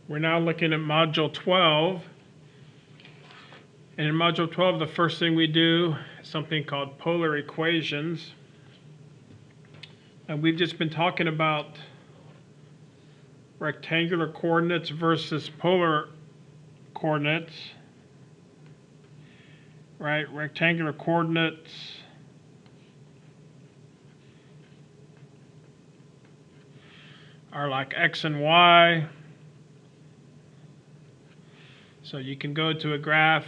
We're now looking at Module 12. And in Module 12, the first thing we do is something called polar equations. And we've just been talking about rectangular coordinates versus polar coordinates. Right? Rectangular coordinates are like X and Y. So you can go to a graph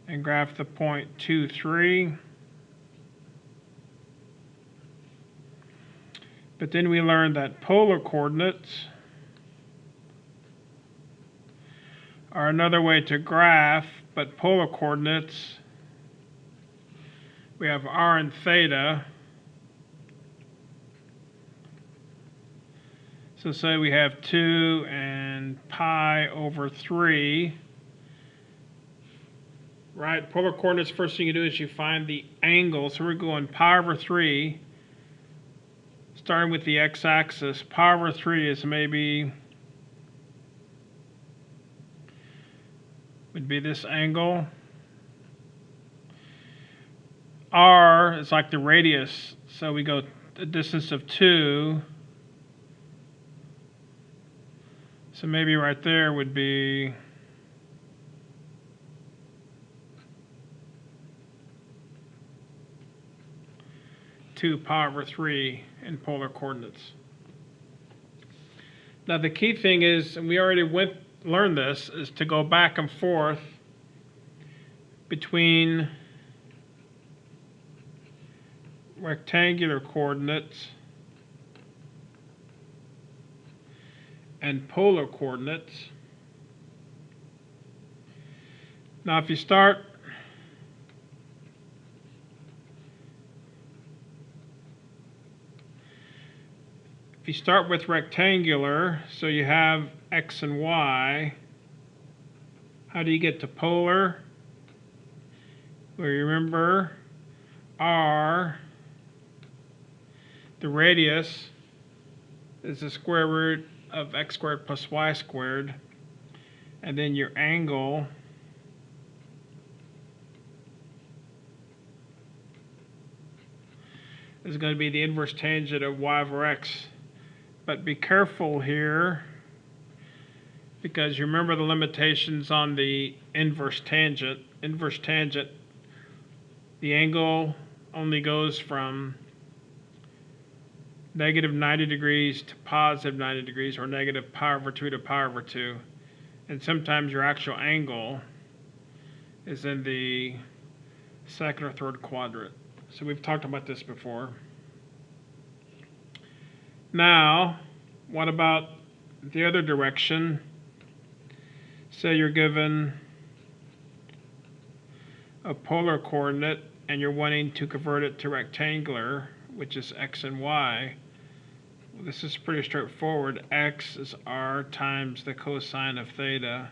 and graph the point 2, 3. But then we learned that polar coordinates are another way to graph, but polar coordinates, we have r and theta. So say we have 2 and pi over 3. Right, polar coordinates, first thing you do is you find the angle. So we're going pi over 3, starting with the x-axis. Pi over 3 is maybe, would be this angle. R is like the radius, so we go a distance of 2. So maybe right there would be two pi over 3 in polar coordinates. Now the key thing is, and we already learned this, is to go back and forth between rectangular coordinates and polar coordinates. Now if you start with rectangular, so you have X and Y, how do you get to polar? Well, you remember R, the radius, is the square root of x squared plus y squared, and then your angle is going to be the inverse tangent of y over x. But be careful here, because you remember the limitations on the inverse tangent. Inverse tangent, the angle only goes from negative 90 degrees to positive 90 degrees, or negative pi over 2 to pi over 2. And sometimes your actual angle is in the second or third quadrant. So we've talked about this before. Now, what about the other direction? Say you're given a polar coordinate and you're wanting to convert it to rectangular, which is x and y. Well, this is pretty straightforward. X is r times the cosine of theta,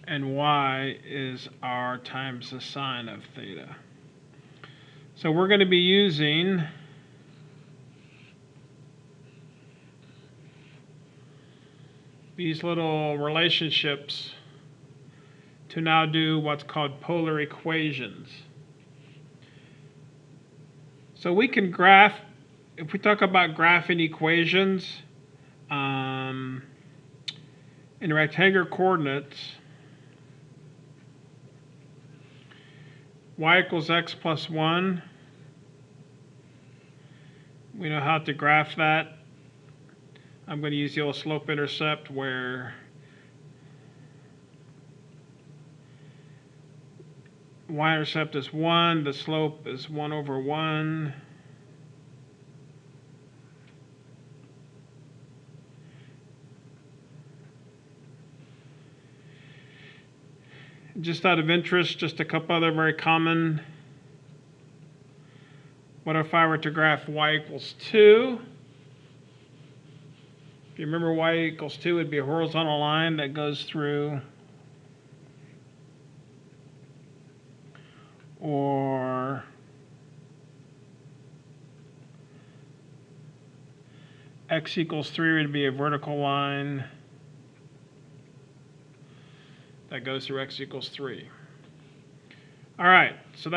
and y is r times the sine of theta. So we're going to be using these little relationships to now do what's called polar equations. So we can graph, if we talk about graphing equations in rectangular coordinates, y equals x plus 1. We know how to graph that. I'm going to use the old slope-intercept where y-intercept is 1, the slope is 1 over 1. Just out of interest, just a couple other very common. What if I were to graph y equals 2? If you remember, y equals 2 would be a horizontal line that goes through, or x equals 3 would be a vertical line that goes through x equals 3. All right, so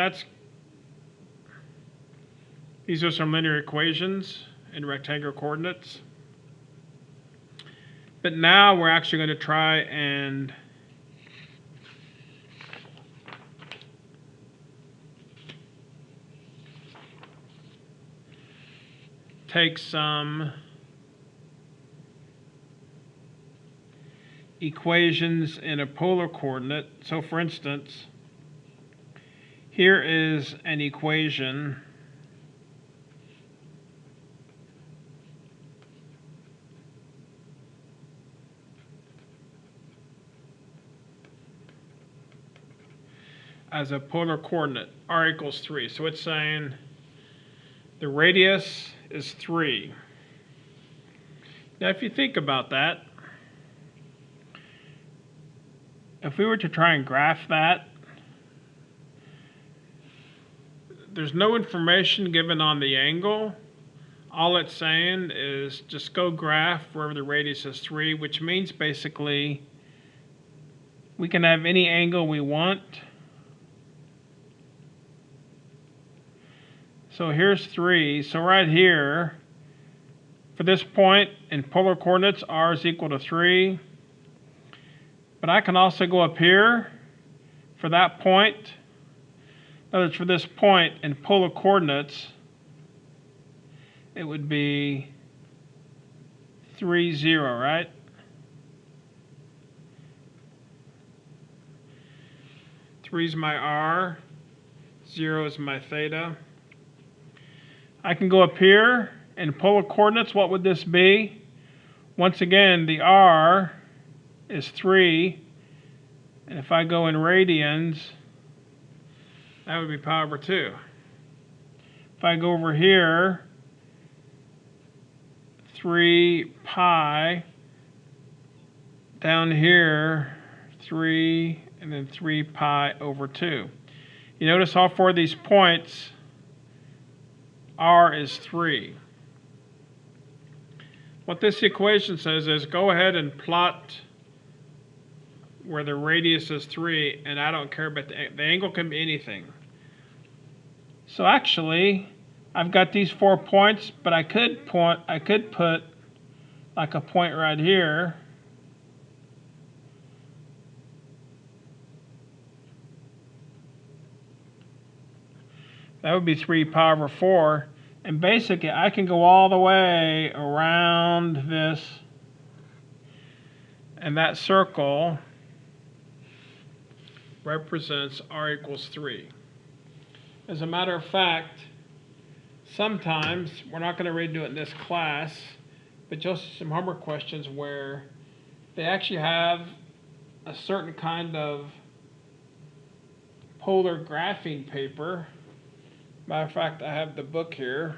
these are some linear equations in rectangular coordinates. But now we're actually going to try and take some equations in a polar coordinate. So for instance, here is an equation as a polar coordinate, r equals 3. So it's saying the radius is 3. Now if you think about that, if we were to try and graph that, there's no information given on the angle. All it's saying is just go graph wherever the radius is 3, which means basically we can have any angle we want. So here's 3. So right here, for this point in polar coordinates, r is equal to 3. But I can also go up here for that point. In other words, for this point in polar coordinates, it would be 3, 0, right? Three is my r, 0 is my theta. I can go up here in polar coordinates. What would this be? Once again, the r is 3, and if I go in radians, that would be pi over 2. If I go over here, 3 pi, down here, 3, and then 3 pi over 2. You notice all four of these points, r is 3. What this equation says is go ahead and plot where the radius is 3, and I don't care about the angle can be anything. So actually, I've got these 4 points, but I could put like a point right here. That would be 3 pi over 4. And basically, I can go all the way around this, and that circle represents r equals 3. As a matter of fact, sometimes, we're not going to really do it in this class, but just some homework questions where they actually have a certain kind of polar graphing paper. Matter of fact, I have the book here.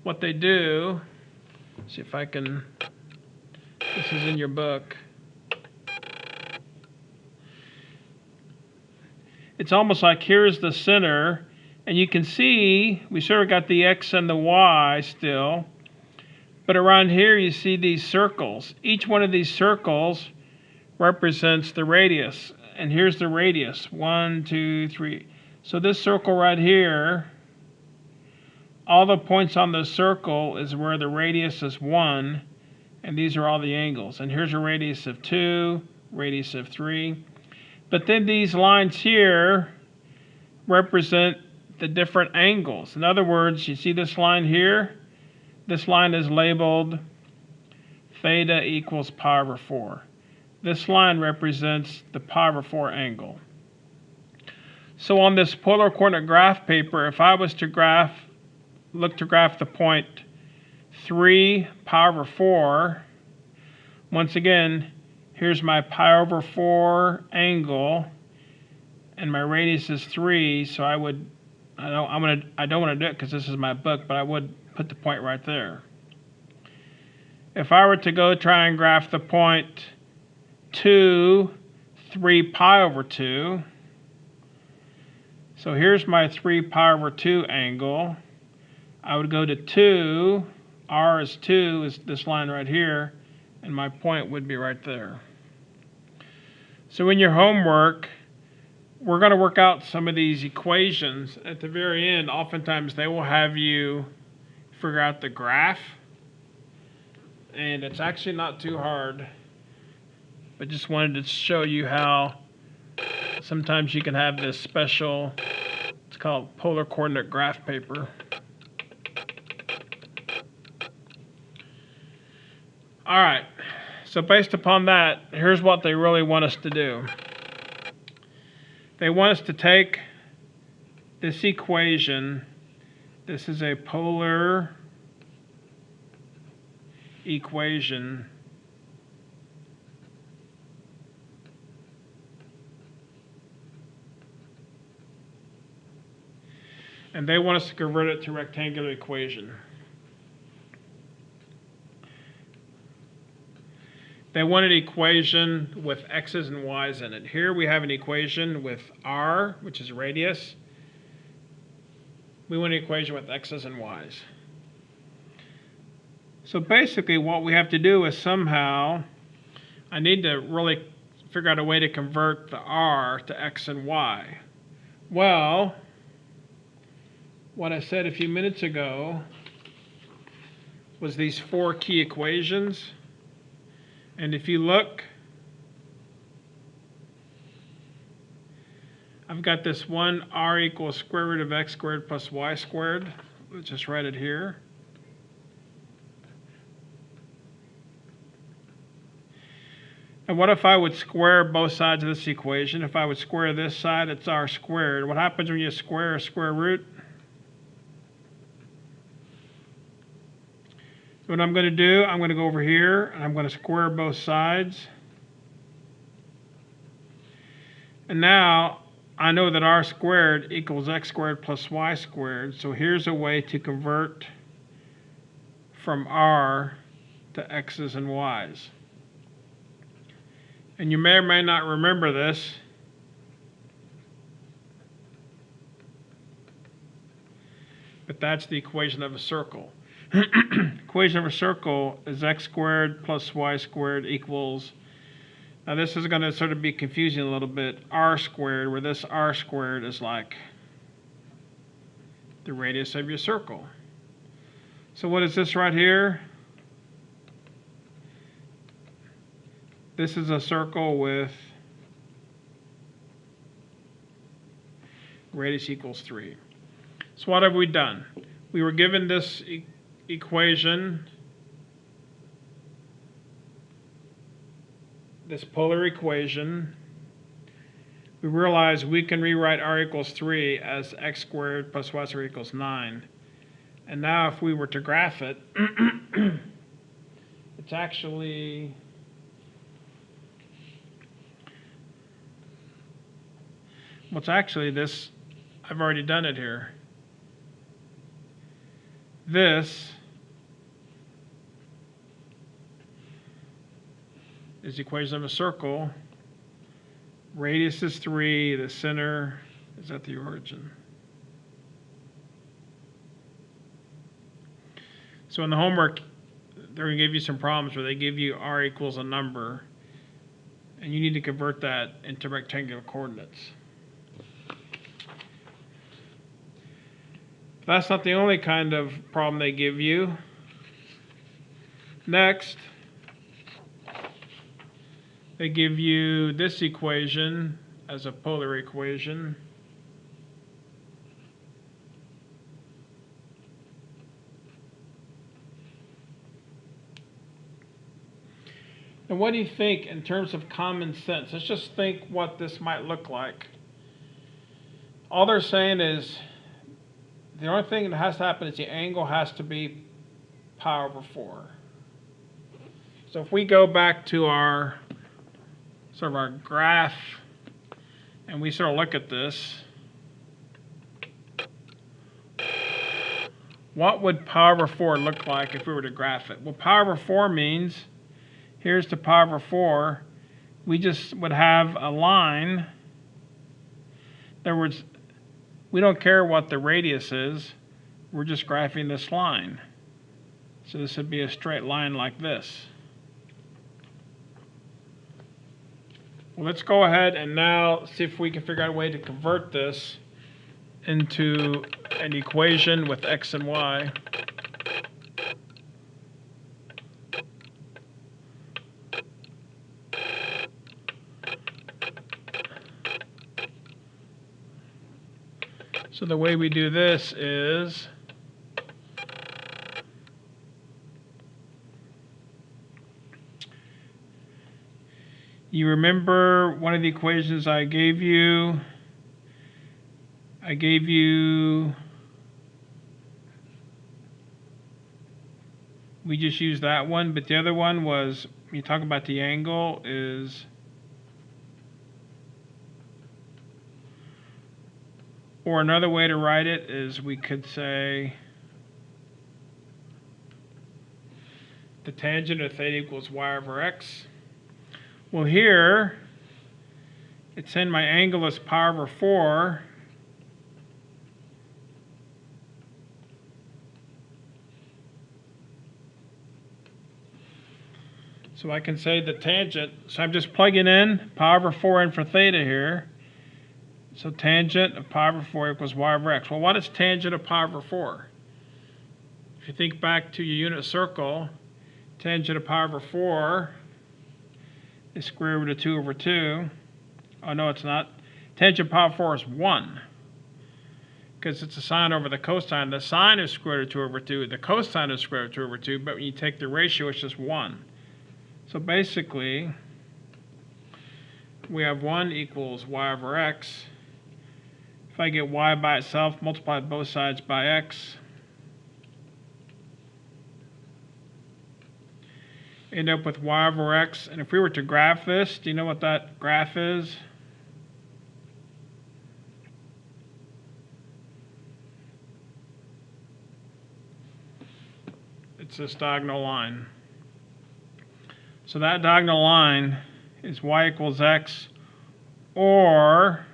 What they do, see if I can, this is in your book. It's almost like here's the center, and you can see we sort of got the x and the y still, but around here you see these circles. Each one of these circles represents the radius, and here's the radius, 1, 2, 3. So this circle right here, all the points on the circle is where the radius is 1, and these are all the angles. And here's a radius of 2, radius of 3. But then these lines here represent the different angles. In other words, you see this line here? This line is labeled theta equals pi over 4. This line represents the pi over 4 angle. So on this polar coordinate graph paper, if I was to look to graph the point 3 pi over 4, once again, here's my pi over 4 angle, and my radius is 3, so I don't want to do it because this is my book, but I would put the point right there. If I were to go try and graph the point 2, 3 pi over 2, so here's my 3 pi over 2 angle. I would go to 2, R is 2 is this line right here, and my point would be right there. So in your homework, we're going to work out some of these equations. At the very end, oftentimes they will have you figure out the graph, and it's actually not too hard, but just wanted to show you how sometimes you can have this special, it's called polar coordinate graph paper. All right, so based upon that, here's what they really want us to do. They want us to take this equation. This is a polar equation. And they want us to convert it to a rectangular equation. They want an equation with x's and y's in it. Here we have an equation with r, which is radius. We want an equation with x's and y's. So basically what we have to do is somehow, I need to really figure out a way to convert the r to x and y. Well, what I said a few minutes ago was these 4 key equations. And if you look, I've got this one, r equals square root of x squared plus y squared. Let's just write it here. And what if I would square both sides of this equation? If I would square this side, it's r squared. What happens when you square a square root? What I'm going to do, I'm going to go over here and I'm going to square both sides. And now I know that r squared equals x squared plus y squared. So here's a way to convert from r to x's and y's. And you may or may not remember this. But that's the equation of a circle. Equation of a circle is x squared plus y squared equals, now this is going to sort of be confusing a little bit, r squared, where this r squared is like the radius of your circle. So what is this right here? This is a circle with radius equals 3. So what have we done? We were given this equation, this polar equation. We realize we can rewrite r equals 3 as x squared plus y squared equals 9. And now if we were to graph it, it's actually this, I've already done it here. This is the equation of a circle. Radius is 3, the center is at the origin. So in the homework, they're going to give you some problems where they give you r equals a number, and you need to convert that into rectangular coordinates. That's not the only kind of problem they give you. Next, they give you this equation as a polar equation. And what do you think in terms of common sense? Let's just think what this might look like. All they're saying is the only thing that has to happen is the angle has to be pi over 4. So if we go back to our sort of our graph and we sort of look at this, what would pi over 4 look like if we were to graph it? Well, pi over 4 means here's the pi over 4. We just would have a line. In other words, we don't care what the radius is. We're just graphing this line. So this would be a straight line like this. Well, let's go ahead and now see if we can figure out a way to convert this into an equation with x and y. So the way we do this is you remember one of the equations I gave you? We just used that one, but the other one was, when you talk about the angle, is or another way to write it is we could say the tangent of theta equals y over x. Well, here it's saying my angle is pi over 4. So I can say the tangent, so I'm just plugging in pi over 4 in for theta here. So tangent of pi over 4 equals y over x. Well, what is tangent of pi over 4? If you think back to your unit circle, tangent of pi over 4 is square root of 2 over 2. Oh, no, it's not. Tangent of pi over 4 is 1. Because it's a sine over the cosine. The sine is square root of 2 over 2. The cosine is square root of 2 over 2. But when you take the ratio, it's just 1. So basically, we have 1 equals y over x. If I get y by itself, multiply both sides by x, end up with y over x. And if we were to graph this, do you know what that graph is? It's this diagonal line. So that diagonal line is y equals x, or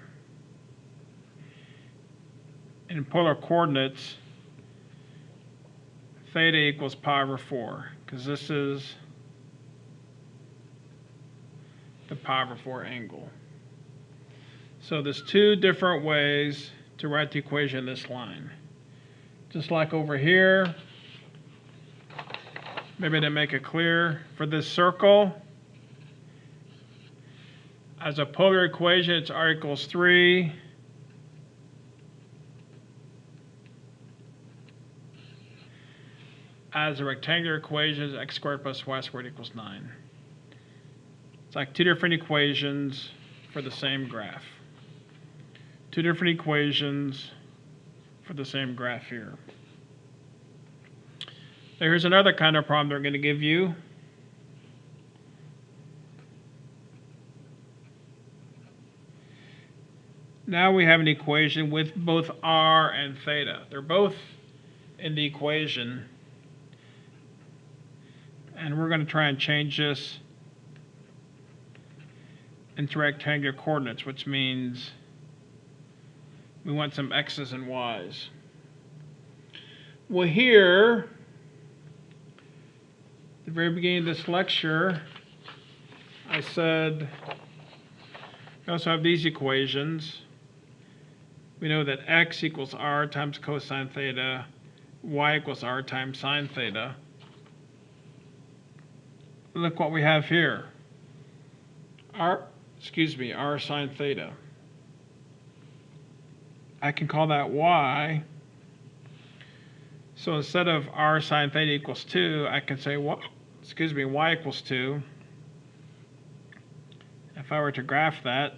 in polar coordinates, theta equals pi over 4, because this is the pi over 4 angle. So there's two different ways to write the equation in this line. Just like over here, maybe to make it clear, for this circle, as a polar equation, it's r equals 3. As a rectangular equation, it's x squared plus y squared equals 9. It's like two different equations for the same graph. Two different equations for the same graph here. Now here's another kind of problem they're going to give you. Now we have an equation with both r and theta. They're both in the equation. And we're going to try and change this into rectangular coordinates, which means we want some x's and y's. Well, here, at the very beginning of this lecture, I said we also have these equations. We know that x equals r times cosine theta, y equals r times sine theta. Look what we have here. r sine theta. I can call that y. So instead of r sine theta equals 2, I can say y equals 2. If I were to graph that,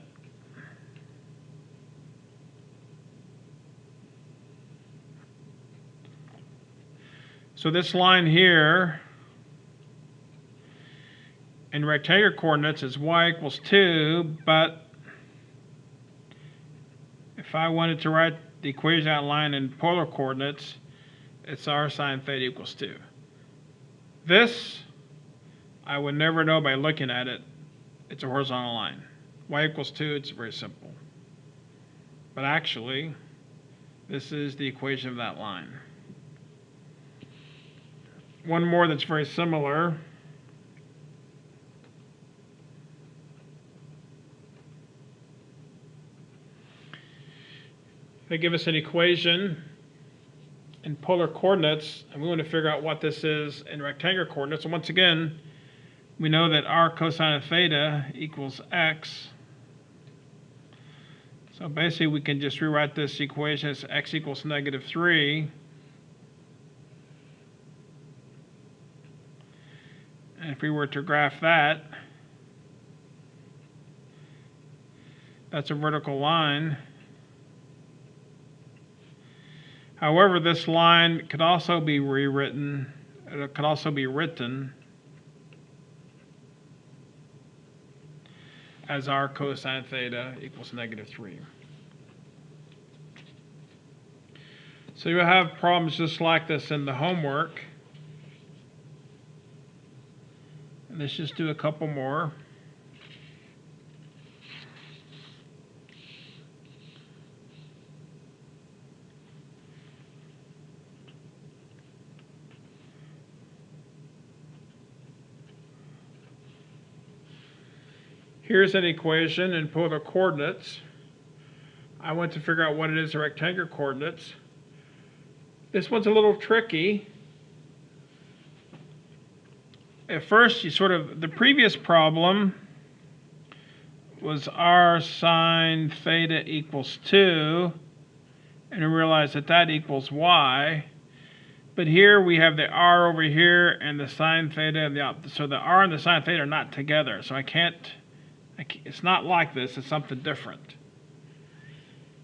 so this line here in rectangular coordinates is y equals 2, but if I wanted to write the equation outline in polar coordinates, it's r sine theta equals 2. This, I would never know by looking at it. It's a horizontal line. Y equals 2, it's very simple. But actually, this is the equation of that line. one more that's very similar. They give us an equation in polar coordinates, and we want to figure out what this is in rectangular coordinates. And once again, we know that r cosine of theta equals x. So basically, we can just rewrite this equation as x equals -3. And if we were to graph that, that's a vertical line. However, this line could also be rewritten, it could also be written as r cosine theta equals -3. So you'll have problems just like this in the homework. And let's just do a couple more. Here's an equation in polar coordinates. I want to figure out what it is in rectangular coordinates. This one's a little tricky. At first, the previous problem was r sine theta equals 2, and we realize that that equals y. But here we have the r over here and the sine theta, so the r and the sine theta are not together. So it's not like this, it's something different.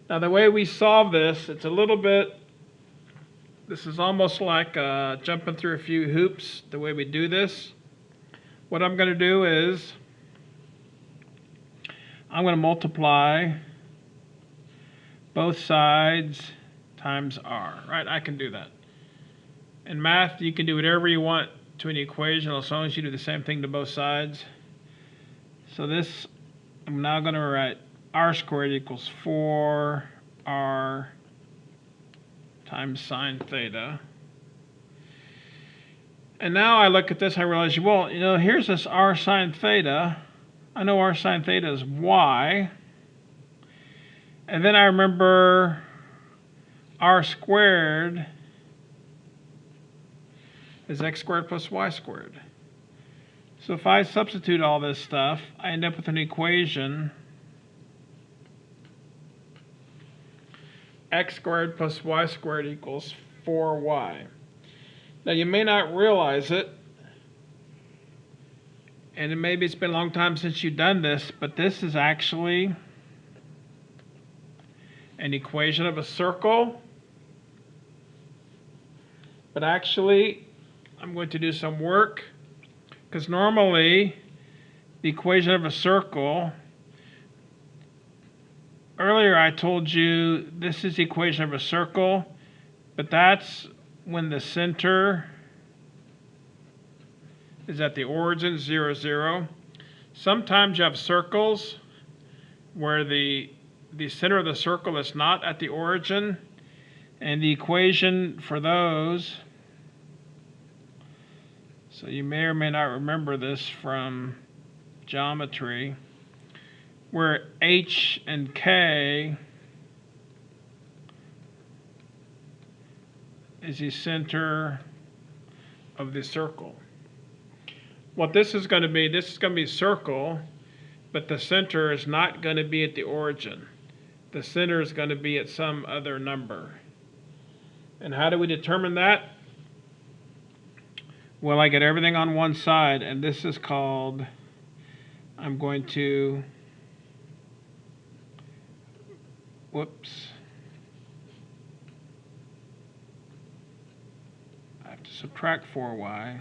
Now the way we solve this, it's a little bit, this is almost like jumping through a few hoops, the way we do this. What I'm going to do is, I'm going to multiply both sides times r, right? I can do that. In math, you can do whatever you want to an equation as long as you do the same thing to both sides. So this, I'm now going to write r squared equals 4r times sine theta. And now I look at this, I realize, well, here's this r sine theta. I know r sine theta is y. And then I remember r squared is x squared plus y squared. So if I substitute all this stuff, I end up with an equation x squared plus y squared equals 4y. Now you may not realize it, and maybe it's been a long time since you've done this, but this is actually an equation of a circle. But actually, I'm going to do some work, because normally the equation of a circle, earlier I told you this is the equation of a circle, but that's when the center is at the origin, 0, 0. Sometimes you have circles where the center of the circle is not at the origin, and the equation for those, so you may or may not remember this from geometry, where h and k is the center of the circle. What this is going to be a circle, but the center is not going to be at the origin. The center is going to be at some other number. And how do we determine that? Well, I get everything on one side, and this is called, I'm going to, whoops. I have to subtract 4y.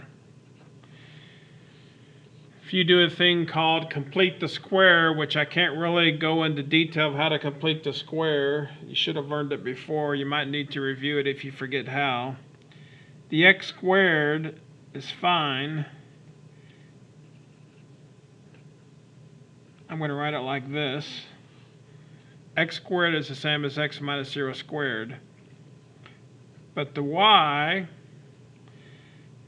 If you do a thing called complete the square, which I can't really go into detail of how to complete the square, you should have learned it before, you might need to review it if you forget how. The x squared is fine. I'm going to write it like this. X squared is the same as x minus 0 squared. But the y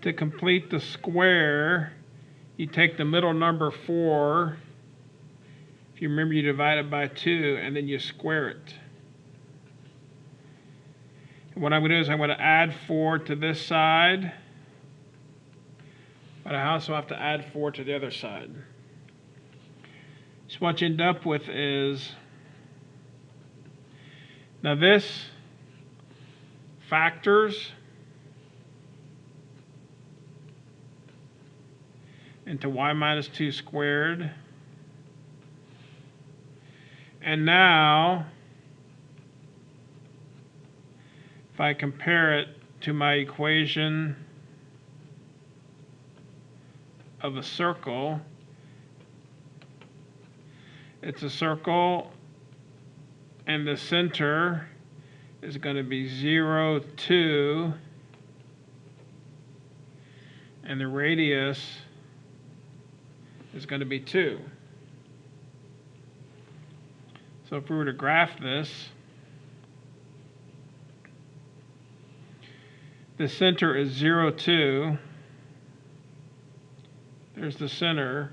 To complete the square, you take the middle number 4. If you remember, you divide it by 2, and then you square it. And what I'm going to do is I'm going to add 4 to this side, but I also have to add 4 to the other side. So what you end up with is, now this factors into y minus 2 squared. And now, if I compare it to my equation of a circle, it's a circle, and the center is going to be 0, 2, and the radius is going to be 2. So if we were to graph this, the center is 0, 2. There's the center,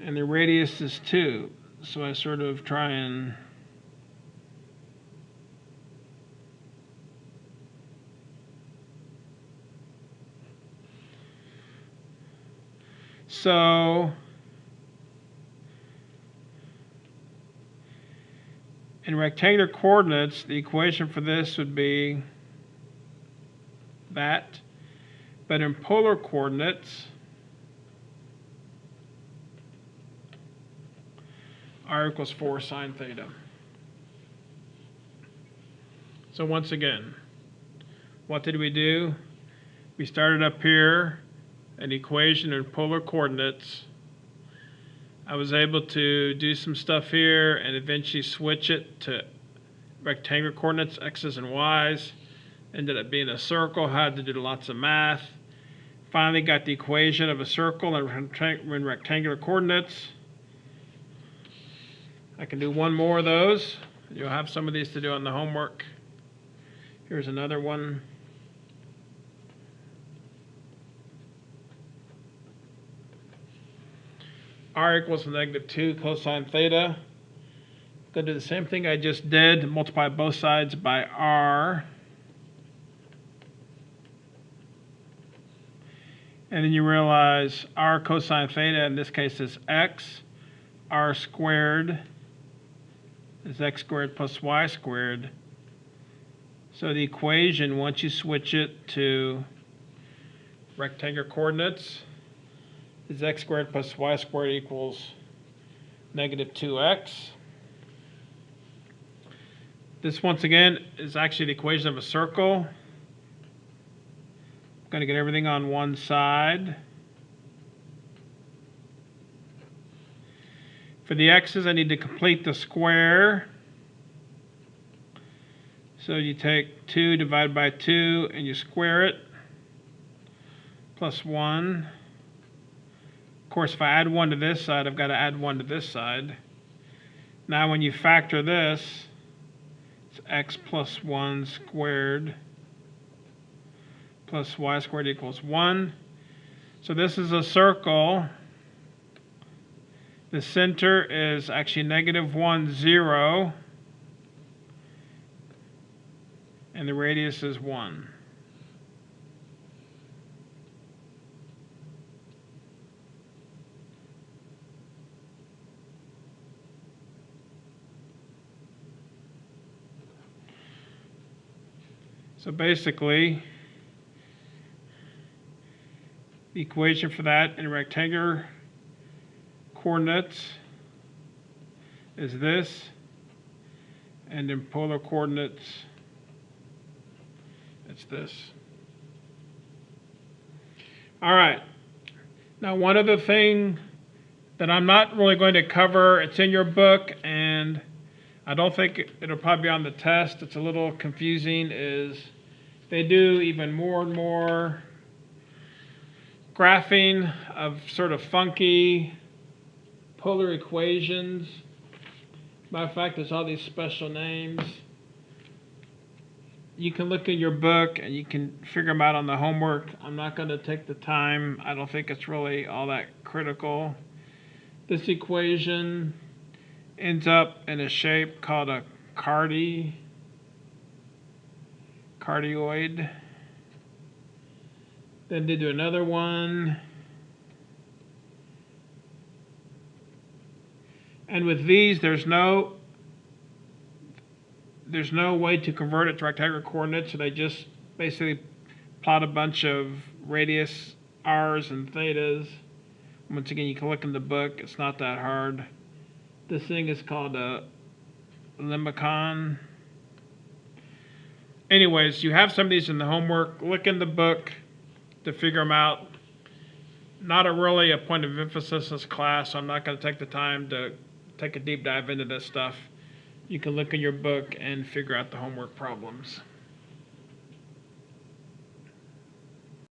and the radius is 2. So I sort of try and in rectangular coordinates, the equation for this would be that, but in polar coordinates, r equals 4 sine theta. So once again, what did we do? We started up here, an equation in polar coordinates. I was able to do some stuff here and eventually switch it to rectangular coordinates, x's and y's. Ended up being a circle, had to do lots of math. Finally got the equation of a circle in rectangular coordinates. I can do one more of those. You'll have some of these to do on the homework. Here's another one. R equals -2 cosine theta. I'm going to do the same thing I just did, multiply both sides by r. And then you realize r cosine theta in this case is x. R squared is x squared plus y squared. So the equation, once you switch it to rectangular coordinates, is x squared plus y squared equals -2x. This, once again, is actually the equation of a circle. I'm going to get everything on one side. For the x's, I need to complete the square. So you take 2 divided by 2 and you square it, plus 1. Of course, if I add 1 to this side, I've got to add 1 to this side. Now when you factor this, it's x plus 1 squared plus y squared equals 1. So this is a circle. The center is actually -1, 0. And the radius is 1. So basically, the equation for that in rectangular coordinates is this, and in polar coordinates, it's this. All right. Now, one other thing that I'm not really going to cover, it's in your book, and I don't think it'll probably be on the test. It's a little confusing, is they do even more and more graphing of sort of funky polar equations. Matter of fact, there's all these special names. you can look in your book and you can figure them out on the homework. I'm not going to take the time. I don't think it's really all that critical. This equation ends up in a shape called a cardioid. Then they do another one. And with these, there's no way to convert it to rectangular coordinates, so they just basically plot a bunch of radius r's and thetas. Once again, you can look in the book. It's not that hard. This thing is called a limicon. Anyways, you have some of these in the homework. Look in the book to figure them out. Not really a point of emphasis this class, so I'm not going to take the time to take a deep dive into this stuff. You can look in your book and figure out the homework problems.